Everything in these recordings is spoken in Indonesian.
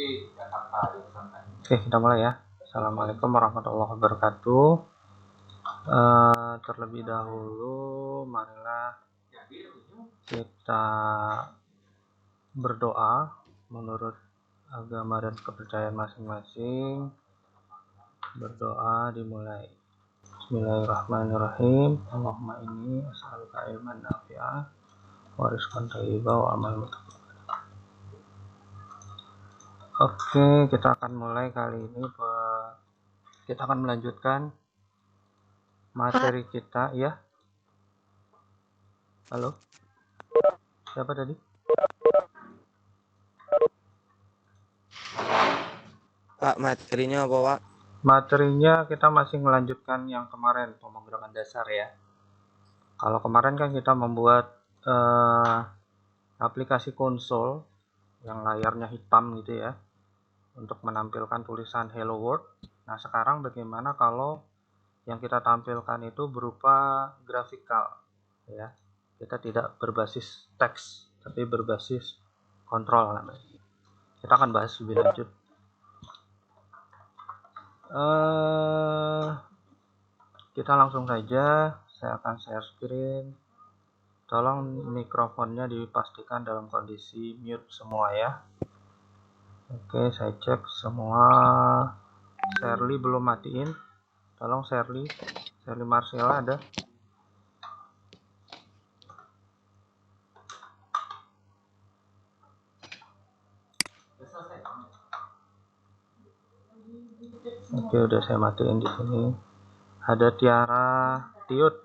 Oke, kita mulai ya. Assalamualaikum warahmatullahi wabarakatuh. Terlebih dahulu, marilah kita berdoa menurut agama dan kepercayaan masing-masing. Berdoa dimulai. Bismillahirrahmanirrahim. Allahumma inni as'aluka ilman nafi'ah wa rizqan thayyiban wa amalan mutaqabbal. Oke, kita akan mulai kali ini. Kita akan melanjutkan materi kita, ya. Halo? Siapa tadi? Pak, materinya apa, Pak? Materinya kita masih melanjutkan yang kemarin, pemrograman dasar ya. Kalau kemarin kan kita membuat aplikasi konsol yang layarnya hitam gitu ya, untuk menampilkan tulisan Hello World. Nah, sekarang bagaimana kalau yang kita tampilkan itu berupa grafikal ya. Kita tidak berbasis teks, tapi berbasis kontrol namanya. Kita akan bahas lebih lanjut. Kita langsung saja, saya akan share screen. Tolong mikrofonnya dipastikan dalam kondisi mute semua ya. Oke, saya cek semua. Shirley belum matiin. Tolong Shirley Marcella ada? Oke, udah saya matiin di sini. Ada Tiara Tiut.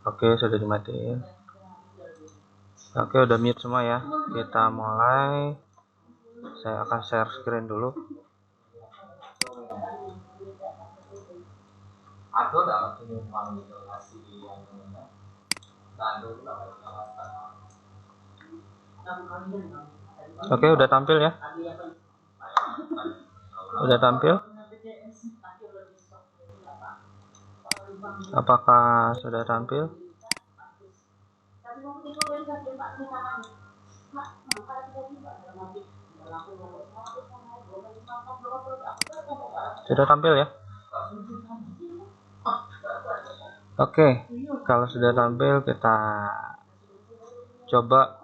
Oke, sudah dimatiin. Oke, udah mute semua ya. Kita mulai. Saya akan share screen dulu. Oke, udah tampil ya? Udah tampil? Apakah sudah tampil? Sudah tampil ya? Oke, kalau sudah tampil kita coba.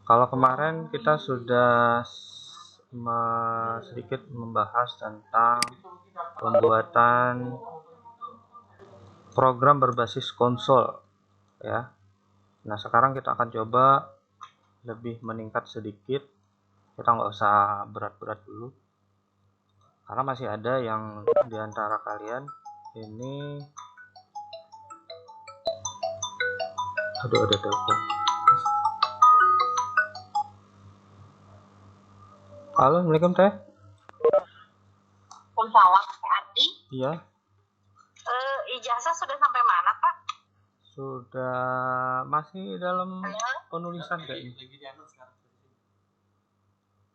Kalau kemarin kita sudah sedikit membahas tentang pembuatan program berbasis konsol ya. Nah, sekarang kita akan coba lebih meningkat sedikit. Kita nggak usah berat-berat dulu, karena masih ada yang diantara kalian ini. Aduh, ada telepon. Halo, Assalamualaikum Teh. Waalaikumsalam, Pak Andi. Iya. Ijazah sudah sampai mana, Pak? Sudah, masih dalam penulisan kayaknya.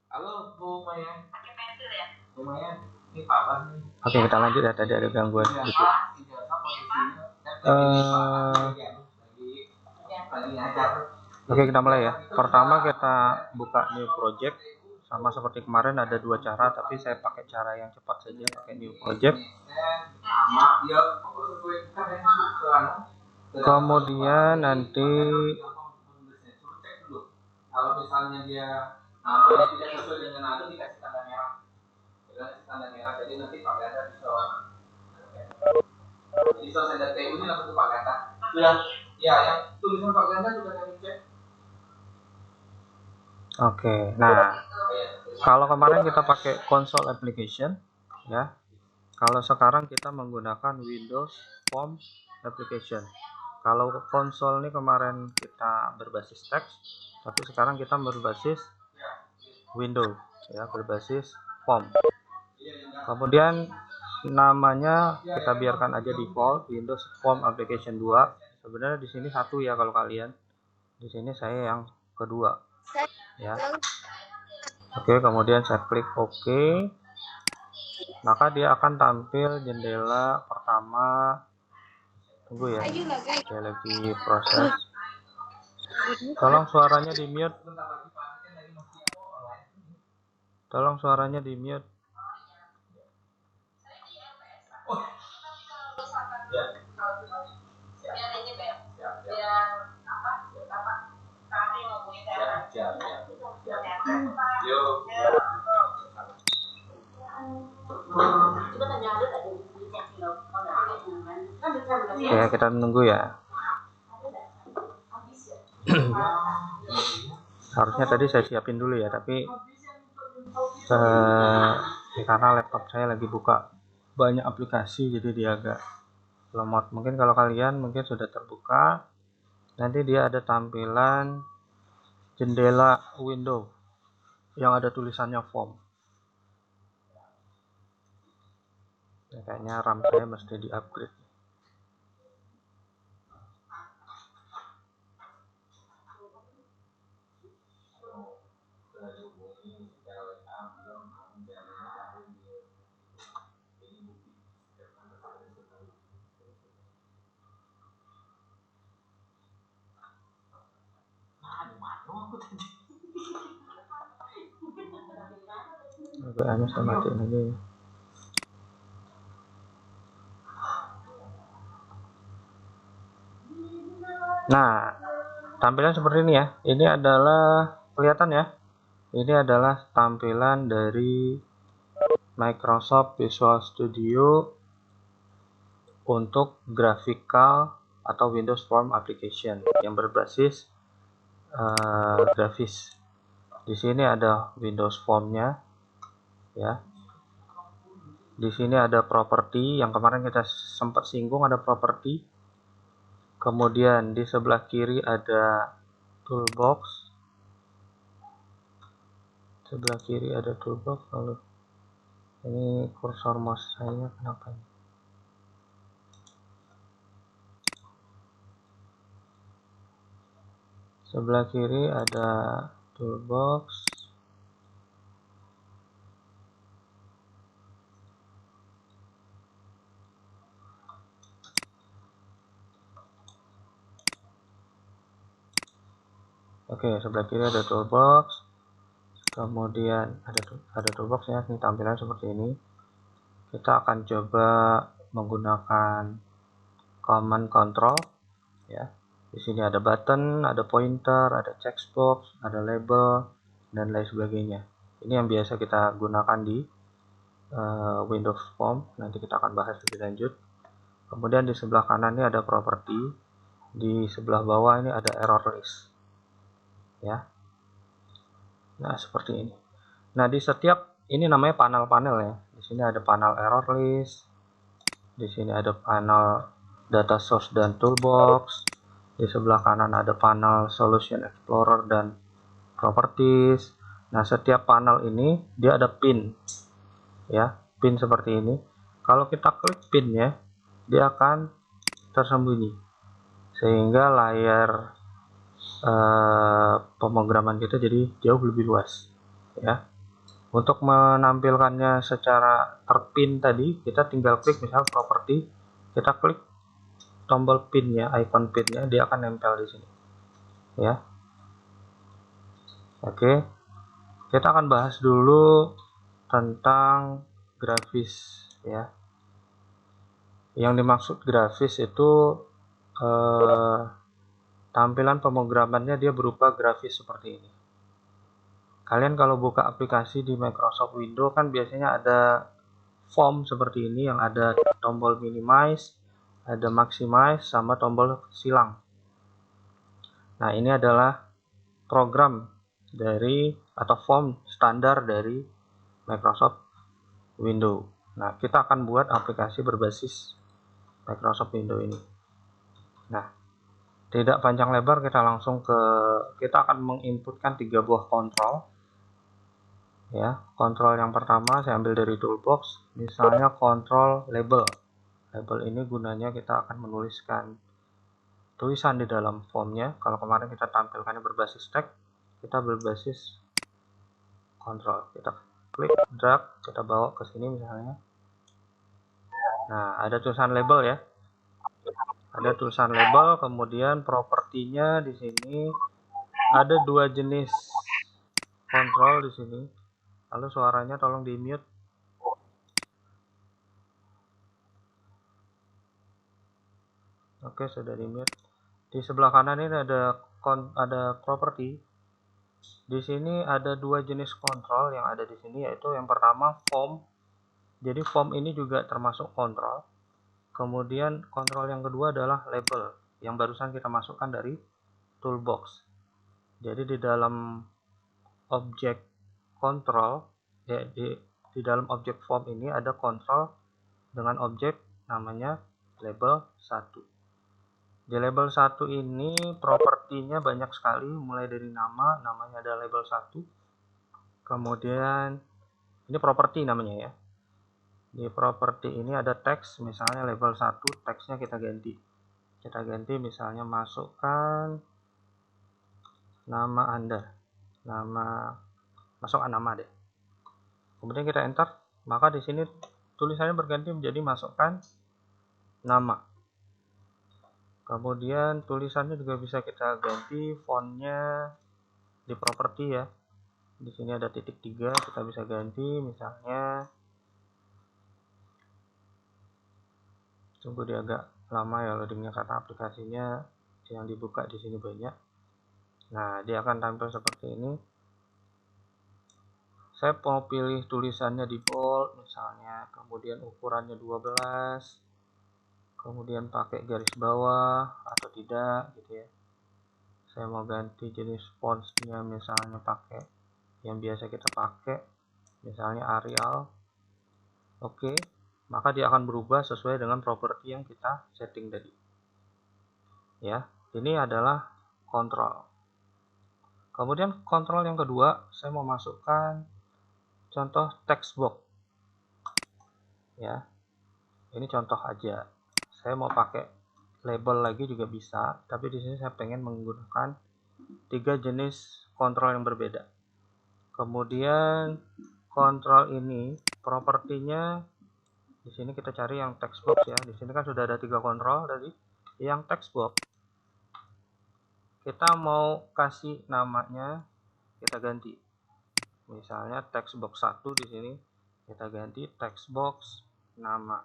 Halo, Bu Maya. Pakai pensil ya? Bu Maya, ini Pak Bas nih. Oke, kita lanjut ya. Tadi ada gangguan sedikit. Oke, kita mulai ya. Pertama kita buka new project. Sama seperti kemarin ada dua cara, tapi saya pakai cara yang cepat saja, pakai new project. Kemudian nanti kalau misalnya dia tidak sesuai dengan itu, dikasih tanda merah. Dikasih tanda merah, jadi nanti Pak Ganda bisa. Jadi selesai dari TU ini langsung ke Pak Ganda. Ya, yang tulisan Pak Ganda sudah kami cek. Oke, nah kalau kemarin kita pakai console application ya, kalau sekarang kita menggunakan Windows Form application. Kalau konsol ini kemarin kita berbasis teks, tapi sekarang kita berbasis Windows ya, berbasis Form. Kemudian namanya kita biarkan aja default Windows Form Application 2. Sebenarnya di sini satu ya kalau kalian. Di sini saya yang kedua. Ya. Oke, kemudian saya klik OK. Maka dia akan tampil jendela pertama. Tunggu ya. Saya lagi proses. Tolong suaranya di mute. Tolong suaranya di mute. Ya. Oke, kita menunggu ya. Harusnya tadi saya siapin dulu ya, tapi karena laptop saya lagi buka banyak aplikasi, jadi dia agak lemot. Mungkin kalau kalian mungkin sudah terbuka, nanti dia ada tampilan jendela window yang ada tulisannya form. Ya, kayaknya RAM saya mesti di upgrade. VPN saya matiin aja ya. Nah, tampilan seperti ini ya. Ini adalah kelihatan ya. Ini adalah tampilan dari Microsoft Visual Studio untuk graphical atau Windows Form application yang berbasis grafis. Di sini ada Windows Form-nya ya. Di sini ada properti yang kemarin kita sempat singgung, ada properti. Kemudian di sebelah kiri ada toolbox. Sebelah kiri ada toolbox, lalu ini kursor mouse saya kenapa ini? Sebelah kiri ada toolbox. Oke, sebelah kiri ada toolbox. Kemudian ada toolbox ya, ini tampilan seperti ini. Kita akan coba menggunakan command control ya. Di sini ada button, ada pointer, ada checkbox, ada label dan lain sebagainya. Ini yang biasa kita gunakan di Windows Form. Nanti kita akan bahas lebih lanjut. Kemudian di sebelah kanan ini ada properti, di sebelah bawah ini ada error list ya. Nah, seperti ini. Nah, di setiap ini namanya panel-panel ya. Di sini ada panel error list. Di sini ada panel data source dan toolbox. Di sebelah kanan ada panel solution explorer dan properties. Nah, setiap panel ini dia ada pin. Ya, pin seperti ini. Kalau kita klik pinnya, dia akan tersembunyi. Sehingga layar pemrograman kita jadi jauh lebih luas ya. Untuk menampilkannya secara terpin tadi, kita tinggal klik misal properti, kita klik tombol pinnya, icon pinnya, dia akan nempel di sini ya. Oke, kita akan bahas dulu tentang grafis ya. Yang dimaksud grafis itu tampilan pemrogramannya dia berupa grafis seperti ini. Kalian kalau buka aplikasi di Microsoft Windows kan biasanya ada form seperti ini yang ada tombol minimize, ada maximize, sama tombol silang. Nah, ini adalah program dari atau form standar dari Microsoft Windows. Nah, kita akan buat aplikasi berbasis Microsoft Windows ini. Nah, tidak panjang lebar, kita akan menginputkan 3 buah kontrol ya. Kontrol yang pertama saya ambil dari toolbox, misalnya kontrol label. Label ini gunanya kita akan menuliskan tulisan di dalam formnya. Kalau kemarin kita tampilkannya berbasis teks, kita berbasis kontrol. Kita klik drag, kita bawa ke sini misalnya. Nah, ada tulisan label ya. Ada tulisan label, kemudian propertinya di sini ada 2 jenis kontrol di sini. Lalu suaranya tolong di mute. Oke, sudah di mute. Di sebelah kanan ini ada properti. Di sini ada dua jenis kontrol yang ada di sini, yaitu yang pertama form. Jadi form ini juga termasuk kontrol. Kemudian kontrol yang kedua adalah label yang barusan kita masukkan dari toolbox. Jadi di dalam objek kontrol, ya, di dalam objek form ini ada kontrol dengan objek namanya label 1. Di label 1 ini propertinya banyak sekali, mulai dari namanya ada label 1. Kemudian ini properti namanya ya. Di properti ini ada teks, misalnya label 1, teksnya kita ganti. Kita ganti misalnya masukkan nama Anda. Masukkan nama deh. Kemudian kita enter, maka di sini tulisannya berganti menjadi masukkan nama. Kemudian tulisannya juga bisa kita ganti fontnya di properti ya. Di sini ada titik 3, kita bisa ganti misalnya. Tunggu dia agak lama ya loadingnya karena aplikasinya yang dibuka di sini banyak. Nah, dia akan tampil seperti ini. Saya mau pilih tulisannya di bold misalnya, kemudian ukurannya 12, kemudian pakai garis bawah atau tidak gitu ya. Saya mau ganti jenis fontsnya misalnya pakai yang biasa kita pakai, misalnya Arial. Oke, maka dia akan berubah sesuai dengan properti yang kita setting tadi. Ya, ini adalah kontrol. Kemudian kontrol yang kedua, saya mau masukkan contoh text box. Ya, ini contoh aja. Saya mau pakai label lagi juga bisa, tapi di sini saya pengen menggunakan 3 jenis kontrol yang berbeda. Kemudian kontrol ini propertinya di sini kita cari yang text box ya. Di sini kan sudah ada 3 kontrol tadi. Yang text box kita mau kasih namanya, kita ganti. Misalnya text box 1 di sini kita ganti text box nama.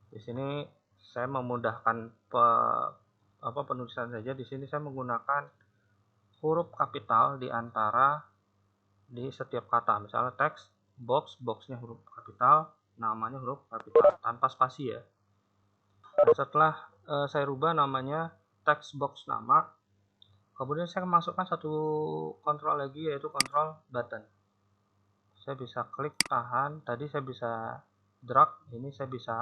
Di sini saya memudahkan penulisan saja. Di sini saya menggunakan huruf kapital di antara di setiap kata. Misalnya text box, boxnya huruf kapital, namanya huruf kapital tanpa spasi ya. Nah, setelah saya rubah namanya text box nama, kemudian saya masukkan satu kontrol lagi, yaitu kontrol button. Saya bisa klik tahan, tadi saya bisa drag, ini saya bisa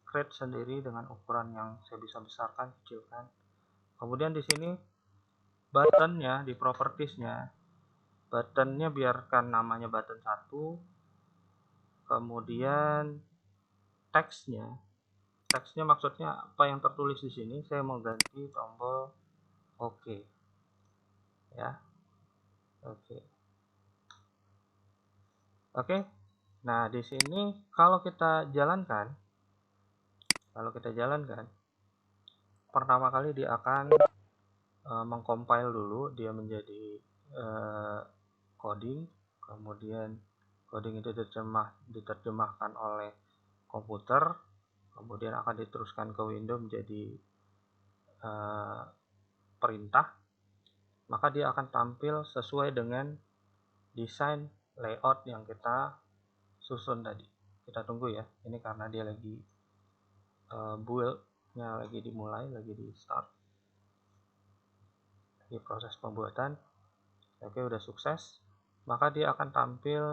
create sendiri dengan ukuran yang saya bisa besarkan, kecilkan. Kemudian di sini buttonnya, di propertiesnya, buttonnya biarkan namanya button 1. Kemudian teksnya maksudnya apa yang tertulis di sini, saya mau ganti tombol OK ya. Oke. Nah, di sini kalau kita jalankan, pertama kali dia akan mengcompile dulu, dia menjadi coding, kemudian coding itu diterjemahkan oleh komputer, kemudian akan diteruskan ke window menjadi perintah, maka dia akan tampil sesuai dengan desain layout yang kita susun tadi. Kita tunggu ya, ini karena dia lagi build-nya lagi dimulai, lagi di start, di proses pembuatan. Oke, udah sukses, maka dia akan tampil,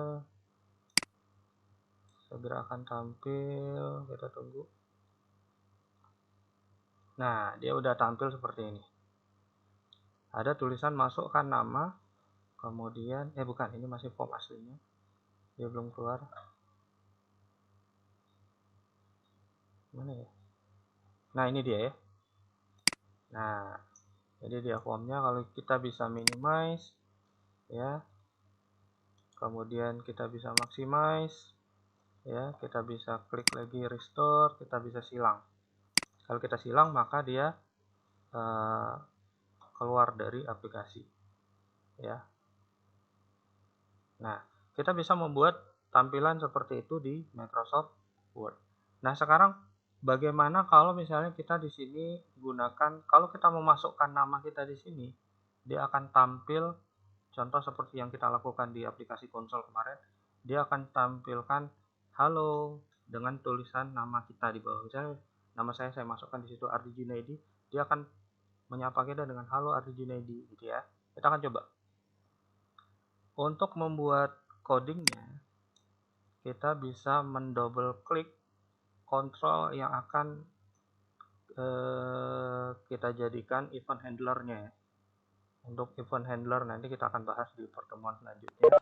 segera akan tampil, kita tunggu. Nah, dia udah tampil seperti ini. Ada tulisan masukkan nama, kemudian bukan, ini masih form aslinya, dia belum keluar. Mana ya? Nah, ini dia ya. Nah, jadi dia formnya. Kalau kita bisa minimize ya, kemudian kita bisa maximize ya, kita bisa klik lagi restore, kita bisa silang. Kalau kita silang maka dia keluar dari aplikasi ya. Nah, kita bisa membuat tampilan seperti itu di Microsoft Word. Nah, sekarang bagaimana kalau misalnya kita di sini gunakan, kalau kita memasukkan nama kita di sini, dia akan tampil contoh seperti yang kita lakukan di aplikasi konsol kemarin. Dia akan tampilkan halo dengan tulisan nama kita di bawah. Misalnya nama saya masukkan di situ Ardi Junaidi, dia akan menyapa kita dengan halo Ardi Junaidi gitu ya. Kita akan coba. Untuk membuat codingnya, kita bisa mendouble klik kontrol yang akan kita jadikan event handlernya ya. Untuk event handler nanti kita akan bahas di pertemuan selanjutnya.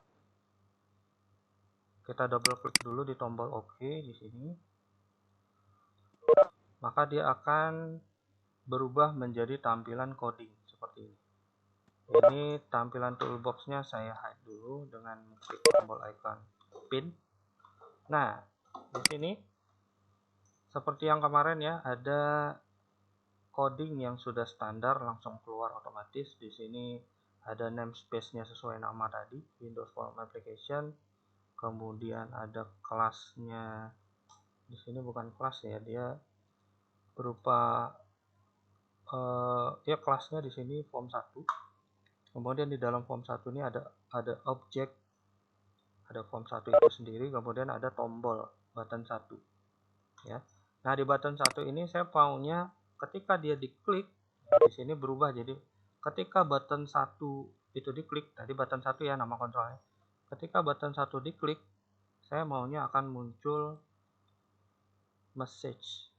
Kita double klik dulu di tombol OK di sini. Maka dia akan berubah menjadi tampilan coding seperti ini. Ini tampilan toolbox-nya saya hide dulu dengan klik tombol icon pin. Nah, di sini seperti yang kemarin ya, ada coding yang sudah standar langsung keluar otomatis. Di sini ada namespace-nya sesuai nama tadi, Windows Form Application. Kemudian ada kelasnya. Di sini bukan kelas ya, dia berupa ya kelasnya di sini form 1. Kemudian di dalam form 1 ini ada objek, ada form 1 itu sendiri, kemudian ada tombol button 1 ya. Nah, di button 1 ini saya maunya ketika dia diklik di sini berubah jadi ketika button 1 itu diklik, tadi button 1 ya nama kontrolnya. Ketika button 1 diklik, saya maunya akan muncul message.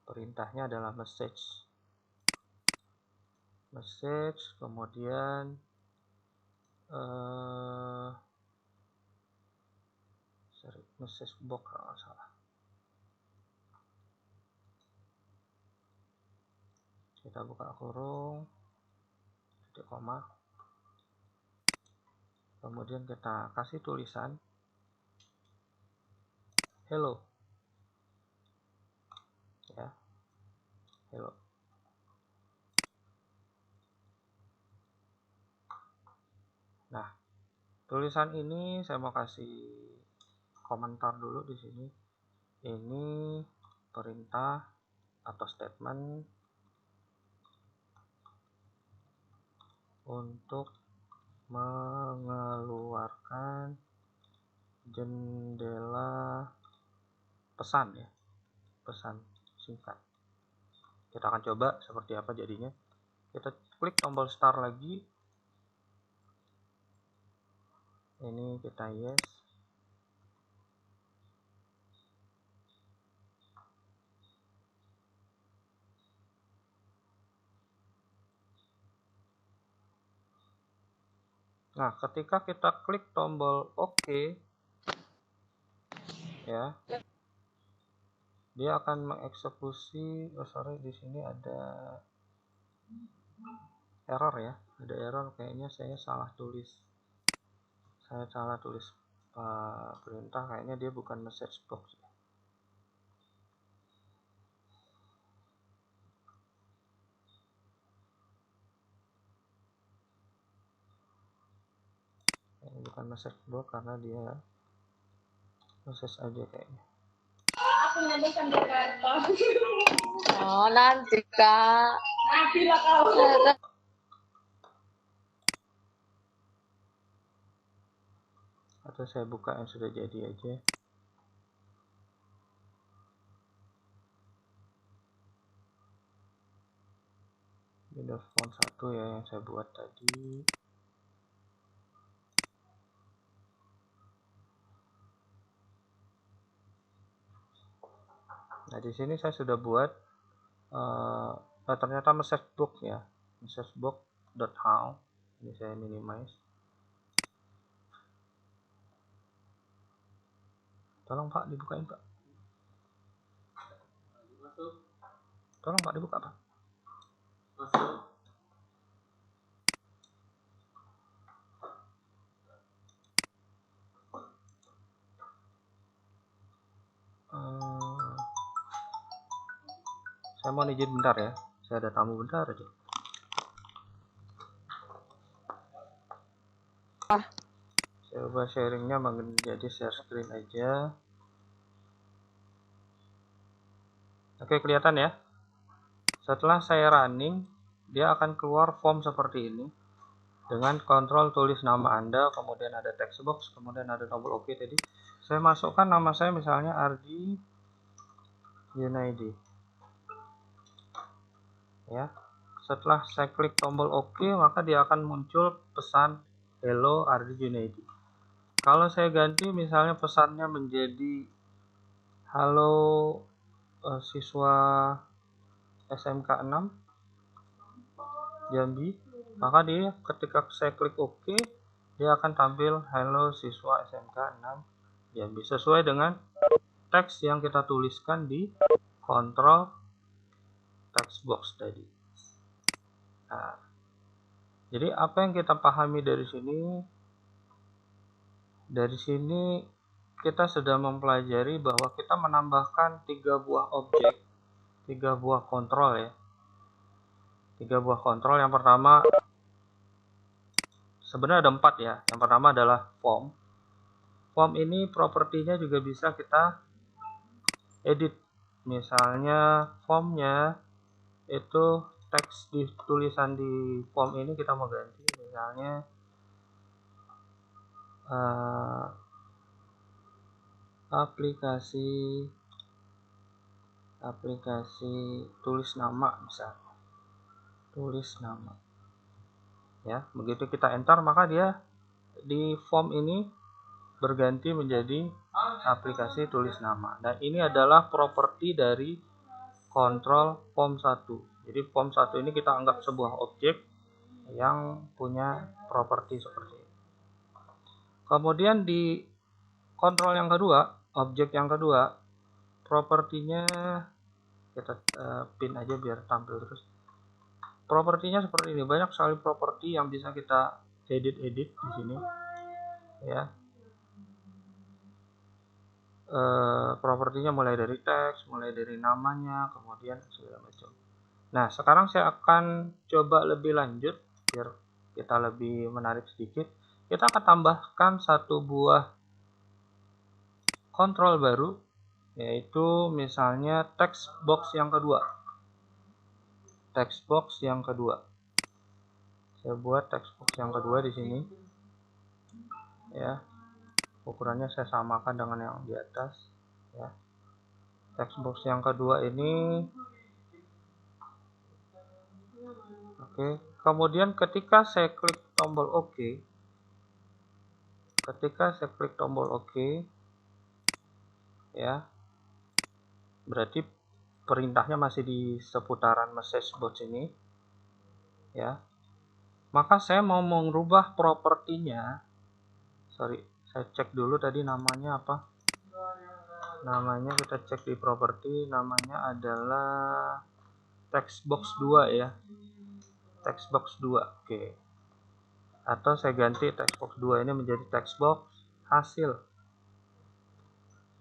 Perintahnya adalah message, kemudian message box kalau nggak salah. Kita buka kurung, titik koma, kemudian kita kasih tulisan hello ya, hello. Nah, tulisan ini saya mau kasih komentar dulu di sini. Ini perintah atau statement untuk mengeluarkan jendela pesan ya, pesan singkat. Kita akan coba seperti apa jadinya. Kita klik tombol start lagi. Ini kita yes. Nah, ketika kita klik tombol OK ya, dia akan mengeksekusi. Di sini ada error ya, ada error, kayaknya saya salah tulis perintah, kayaknya dia bukan message box ya. Bukan message box karena dia message aja kayaknya. Oh, nanti Kak. Atau saya buka yang sudah jadi aja. Windows Phone 1 ya yang saya buat tadi. Nah, di sini saya sudah buat ternyata message box ya, messagebox.how. Ini saya minimize. Tolong Pak dibukain Pak. Tolong Pak dibuka Pak. Saya mau izin bentar ya, saya ada tamu bentar aja. Saya ubah sharingnya menjadi share screen aja. Oke, kelihatan ya. Setelah saya running, dia akan keluar form seperti ini dengan kontrol tulis nama Anda, kemudian ada text box, kemudian ada tombol OK tadi. Saya masukkan nama saya misalnya Ardi Junaidi. Ya. Setelah saya klik tombol OK, maka dia akan muncul pesan Hello Ardi Junaidi. Kalau saya ganti misalnya pesannya menjadi Halo siswa SMK 6 Jambi, maka dia ketika saya klik OK, dia akan tampil Halo siswa SMK 6 Jambi sesuai dengan teks yang kita tuliskan di kontrol text box tadi. Nah, jadi apa yang kita pahami dari sini? Dari sini kita sudah mempelajari bahwa kita menambahkan 3 buah objek, 3 buah kontrol ya. 3 buah kontrol. Yang pertama, sebenarnya ada 4 ya. Yang pertama adalah form. Form ini propertinya juga bisa kita edit. Misalnya formnya itu teks di tulisan di form ini kita mau ganti. Misalnya aplikasi tulis nama misalnya. Tulis nama. Ya, begitu kita enter maka dia di form ini berganti menjadi aplikasi tulis nama. Dan ini adalah properti dari kontrol form 1. Jadi form 1 ini kita anggap sebuah objek yang punya properti seperti ini. Kemudian di kontrol yang kedua, objek yang kedua, propertinya kita pin aja biar tampil terus. Propertinya seperti ini, banyak sekali properti yang bisa kita edit di sini ya. Propertinya mulai dari teks, mulai dari namanya, kemudian segala macam. Nah, sekarang saya akan coba lebih lanjut biar kita lebih menarik sedikit. Kita akan tambahkan satu buah kontrol baru, yaitu misalnya text box yang kedua. Text box yang kedua. Saya buat text box yang kedua di sini. Ya. Ukurannya saya samakan dengan yang di atas, ya. Text box yang kedua ini. Oke. Kemudian ketika saya klik tombol OK, ya, berarti perintahnya masih di seputaran message box ini, ya. Maka saya mau mengubah propertinya. Sorry, saya cek dulu tadi namanya apa. Namanya kita cek di properti, namanya adalah text box 2 ya. Text box 2. Oke. Atau saya ganti text box 2 ini menjadi text box hasil.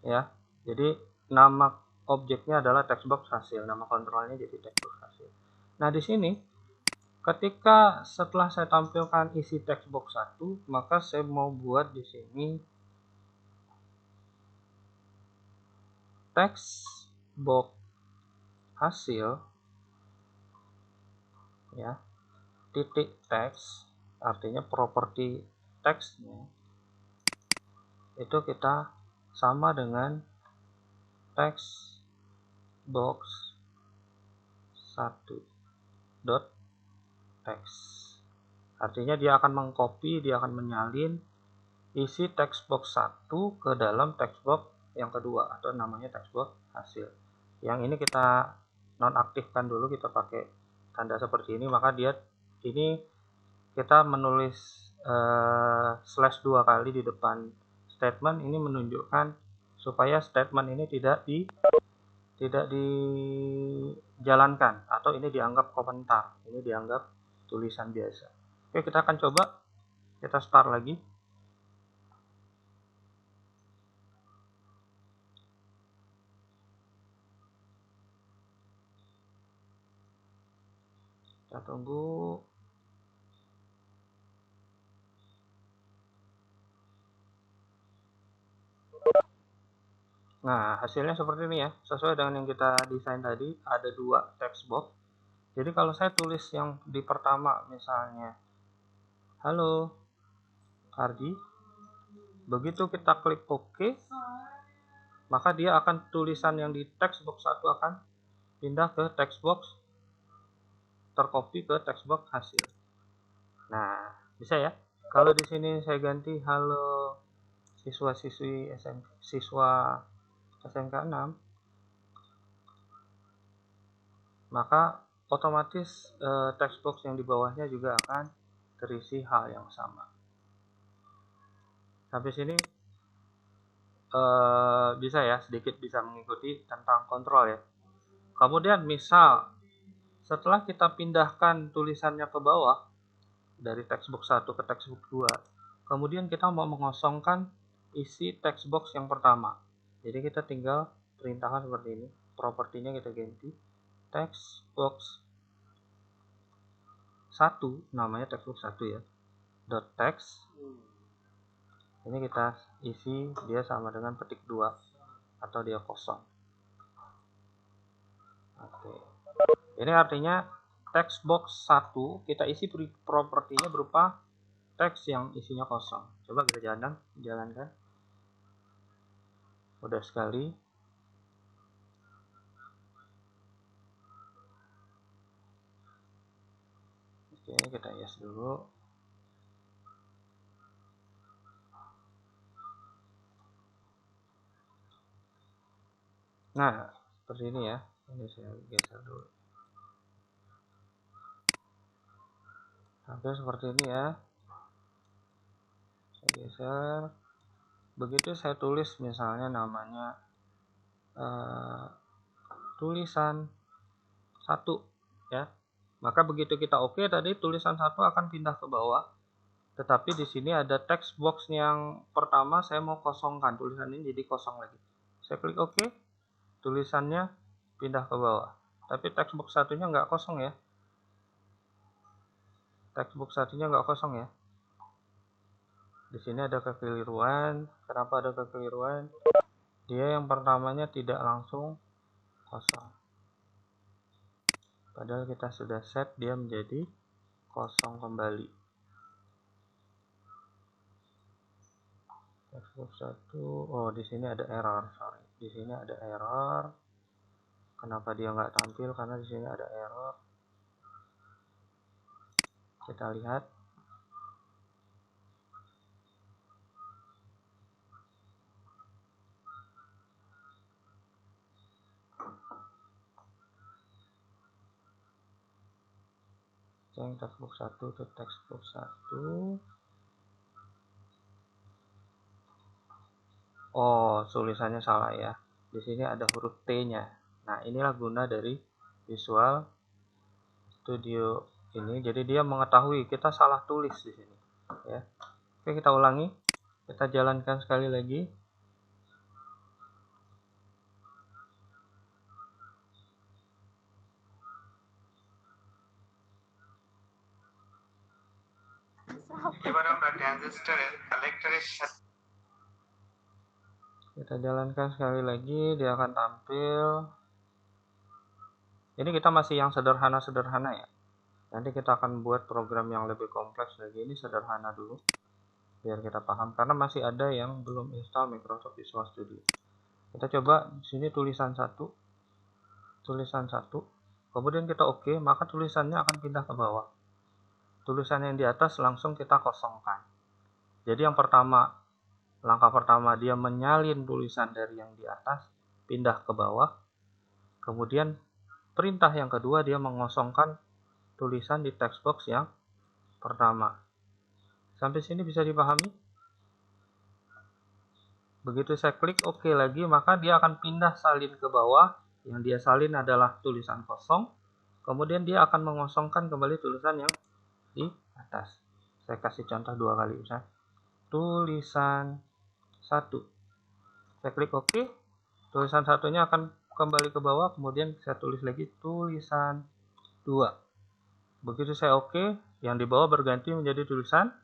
Ya. Jadi nama objeknya adalah text box hasil, nama kontrolnya jadi text box hasil. Nah, di sini ketika setelah saya tampilkan isi text box 1, maka saya mau buat di sini text box hasil ya, titik teks, artinya properti teksnya itu kita sama dengan text box 1 dot text. Artinya dia akan mengcopy, dia akan menyalin isi text box 1 ke dalam text box yang kedua atau namanya text box hasil. Yang ini kita nonaktifkan dulu, kita pakai tanda seperti ini, maka dia ini kita menulis slash 2 kali di depan statement ini menunjukkan supaya statement ini tidak dijalankan atau ini dianggap komentar, ini dianggap tulisan biasa. Oke, kita akan coba, kita start lagi. Kita tunggu. Nah, hasilnya seperti ini ya, sesuai dengan yang kita desain tadi, ada 2 text box. Jadi kalau saya tulis yang di pertama misalnya, halo Ardi, begitu kita klik OK, maka dia akan tulisan yang di text box 1 akan pindah ke text box, tercopy ke text box hasil. Nah, bisa ya. Kalau di sini saya ganti halo siswa-siswi siswa SMK 6, maka otomatis text box yang di bawahnya juga akan terisi hal yang sama. Sampai sini bisa ya, sedikit bisa mengikuti tentang kontrol ya. Kemudian misal setelah kita pindahkan tulisannya ke bawah dari textbox 1 ke textbox 2, kemudian kita mau mengosongkan isi textbox yang pertama. Jadi kita tinggal perintahkan seperti ini, propertinya kita ganti textbox 1, namanya textbox 1 ya, dot text. Ini kita isi dia sama dengan petik 2 atau dia kosong. Oke. Ini artinya textbox 1 kita isi propertinya berupa teks yang isinya kosong. Coba kita jalankan. Mudah sekali. Oke, kita yes dulu. Nah, seperti ini ya. Ini saya geser dulu. Sampai seperti ini ya. Saya geser. Begitu saya tulis misalnya namanya tulisan 1 ya. Maka begitu kita oke, tadi tulisan 1 akan pindah ke bawah. Tetapi di sini ada text box yang pertama saya mau kosongkan, tulisan ini jadi kosong lagi. Saya klik OK, tulisannya pindah ke bawah. Tapi text box satunya nggak kosong ya. Text box satunya nggak kosong ya. Di sini ada kekeliruan. Kenapa ada kekeliruan? Dia yang pertamanya tidak langsung kosong. Padahal kita sudah set dia menjadi kosong kembali. Textbox 1, oh di sini ada error, sorry. Di sini ada error. Kenapa dia nggak tampil? Karena di sini ada error. Kita lihat. Cek textbox 1 ke textbox 1. Oh, tulisannya salah ya. Di sini ada huruf T-nya. Nah, inilah guna dari Visual Studio ini. Jadi dia mengetahui kita salah tulis di sini, ya. Oke, kita ulangi. Kita jalankan sekali lagi. Kita jalankan sekali lagi, dia akan tampil. Ini kita masih yang sederhana-sederhana ya. Nanti kita akan buat program yang lebih kompleks lagi. Ini sederhana dulu, biar kita paham. Karena masih ada yang belum install Microsoft Visual Studio. Kita coba di sini tulisan 1. Kemudian kita oke, maka tulisannya akan pindah ke bawah. Tulisan yang di atas langsung kita kosongkan. Jadi yang pertama, langkah pertama dia menyalin tulisan dari yang di atas, pindah ke bawah. Kemudian perintah yang kedua dia mengosongkan tulisan di text box yang pertama. Sampai sini bisa dipahami? Begitu saya klik OK lagi, maka dia akan pindah salin ke bawah. Yang dia salin adalah tulisan kosong. Kemudian dia akan mengosongkan kembali tulisan yang di atas. Saya kasih contoh 2 kali misalnya. Tulisan 1. Saya klik OK. Tulisan satunya akan kembali ke bawah. Kemudian saya tulis lagi tulisan 2. Begitu saya OK, yang di bawah berganti menjadi tulisan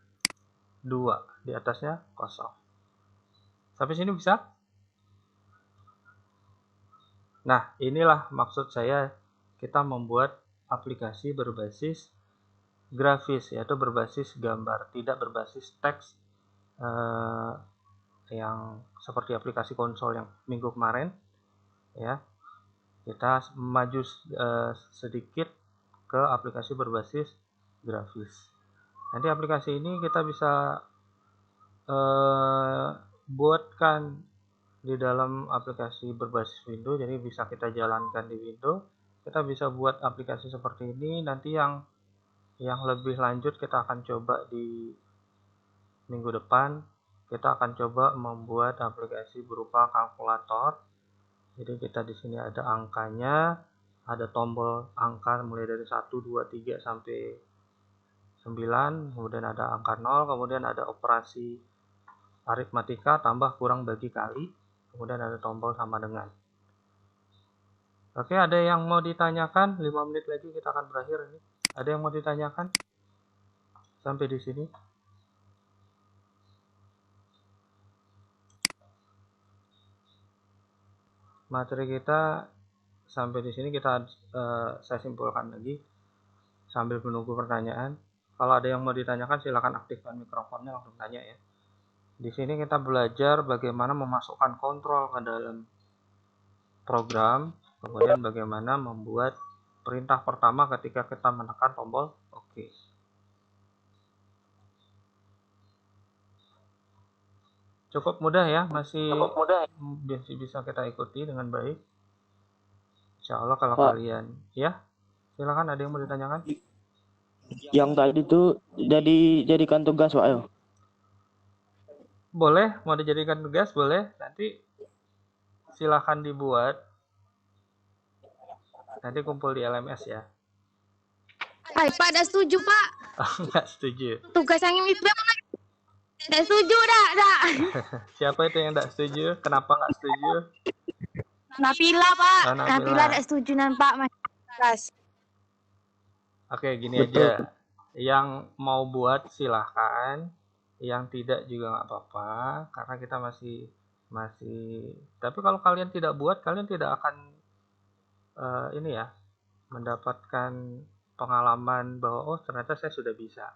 2. Di atasnya kosong. Sampai sini bisa? Nah, inilah maksud saya kita membuat aplikasi berbasis grafis, yaitu berbasis gambar, tidak berbasis teks yang seperti aplikasi konsol yang minggu kemarin. Ya, kita maju sedikit ke aplikasi berbasis grafis. Nanti aplikasi ini kita bisa buatkan di dalam aplikasi berbasis Windows, jadi bisa kita jalankan di Windows. Kita bisa buat aplikasi seperti ini. Nanti yang lebih lanjut kita akan coba di minggu depan. Kita akan coba membuat aplikasi berupa kalkulator. Jadi kita di sini ada angkanya, ada tombol angka mulai dari 1, 2, 3 sampai 9, kemudian ada angka 0, kemudian ada operasi aritmatika, tambah, kurang, bagi, kali, kemudian ada tombol sama dengan. Oke, ada yang mau ditanyakan? 5 menit lagi kita akan berakhir ini. Ada yang mau ditanyakan? Sampai di sini. Materi kita sampai di sini saya simpulkan lagi sambil menunggu pertanyaan. Kalau ada yang mau ditanyakan silakan aktifkan mikrofonnya, langsung tanya ya. Di sini kita belajar bagaimana memasukkan kontrol ke dalam program, kemudian bagaimana membuat perintah pertama ketika kita menekan tombol OK. Cukup mudah ya, masih bisa kita ikuti dengan baik. Insya Allah kalau Pak. kalian, ya silakan, ada yang mau ditanyakan? Yang tadi tuh jadikan tugas, Pak. Ayo. Boleh, mau dijadikan tugas boleh. Nanti silakan dibuat. Nanti kumpul di LMS ya. Hai, Pak, dah setuju, Pak. Enggak setuju. Tugas yang ini dah setuju, dah. Siapa itu yang enggak setuju? Kenapa enggak setuju? Nabila, Pak. Oh, Nabila. Nabila dah setuju nan, Pak. Mas. Oke, gini aja. Yang mau buat silahkan. Yang tidak juga nggak apa-apa. Karena kita masih. Tapi kalau kalian tidak buat, kalian tidak akan mendapatkan pengalaman bahwa oh ternyata saya sudah bisa.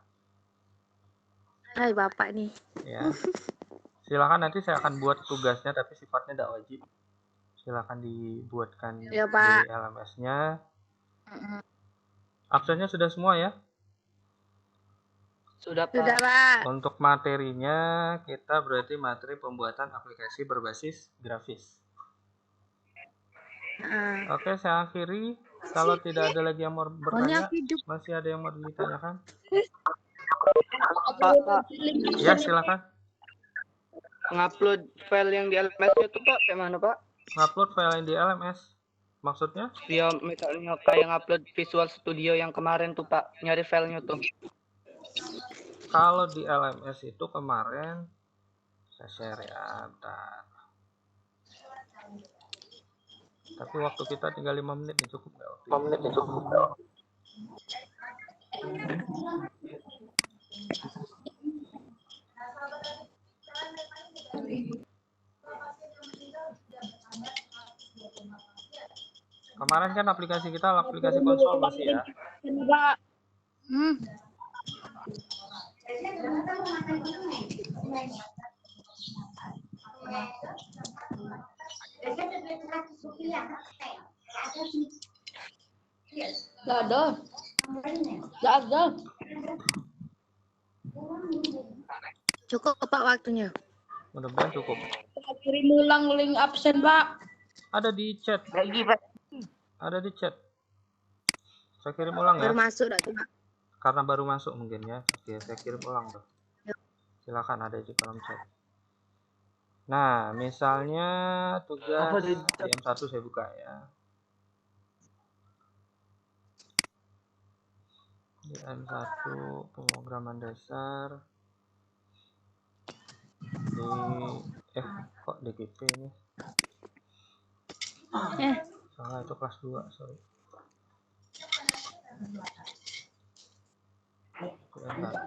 Hai, Bapak nih. Ya. Silakan, nanti saya akan buat tugasnya, tapi sifatnya tidak wajib. Silakan dibuatkan Ya, Pak. di LMS-nya. Absennya sudah semua ya? Sudah, Pak. Sudah, Pak. Untuk materinya kita berarti materi pembuatan aplikasi berbasis grafis. Oke, saya akhiri. Kalau tidak ada lagi yang mau bertanya, masih ada yang mau ditanyakan? Pak. Ya, silakan. Ngupload file yang di LMS itu, Pak, kayak mana, Pak? Ngupload file yang di LMS. Maksudnya? Ya, misalnya kayak ngupload Visual Studio yang kemarin tuh, Pak. Nyari filenya tuh. Kalau di LMS itu kemarin saya share ya, bentar. Tapi waktu kita tinggal 5 menit nih, cukup nggak waktu? 5 menit nih cukup. Kemarin kan aplikasi kita aplikasi konsol masih ya. Pak. Gak ada. Cukup, Pak, waktunya. Mudah-mudahan cukup. Kirim ulang link absen, Pak. Ada di chat. Lagi, Pak. Ada di chat. Saya kirim ulang ya. Baru masuk dah tuh, Pak. Karena baru masuk mungkin ya. Oke, saya kirim ulang tuh. Silakan, ada di kolom chat. Nah, misalnya tugas di M1 saya buka ya. Di M1 pemrograman dasar. Kok DGP ini? Salah, itu kelas 2, sorry. M1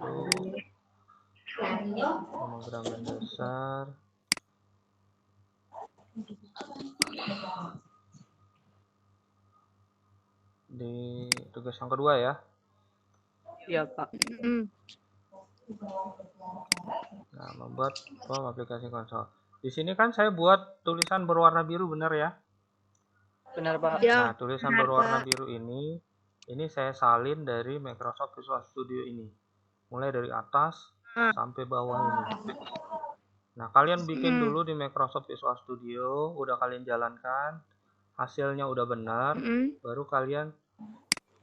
pemrograman dasar. di tugas yang kedua ya. Iya, Pak. Nah, membuat form aplikasi konsol. Di sini kan saya buat tulisan berwarna biru, benar ya? Benar, Pak. Ya, Nah, tulisan berwarna biru ini saya salin dari Microsoft Visual Studio ini. Mulai dari atas sampai bawah ini. Nah, kalian bikin dulu di Microsoft Visual Studio, udah kalian jalankan, hasilnya udah benar, baru kalian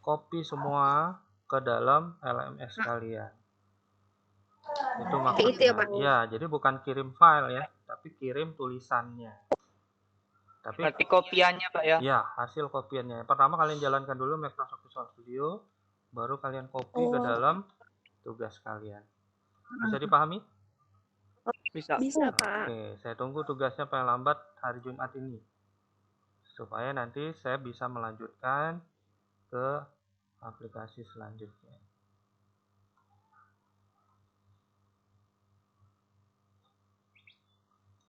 copy semua ke dalam LMS kalian. Itu maksudnya. Itu ya, Pak? Ya, jadi bukan kirim file ya, tapi kirim tulisannya. Tapi Berarti kopiannya, Pak ya? ya, hasil kopiannya. Pertama kalian jalankan dulu Microsoft Visual Studio, baru kalian copy ke dalam tugas kalian. Bisa dipahami? Bisa. Bisa, Pak. Oke, saya tunggu tugasnya paling lambat hari Jumat ini. Supaya nanti saya bisa melanjutkan ke aplikasi selanjutnya.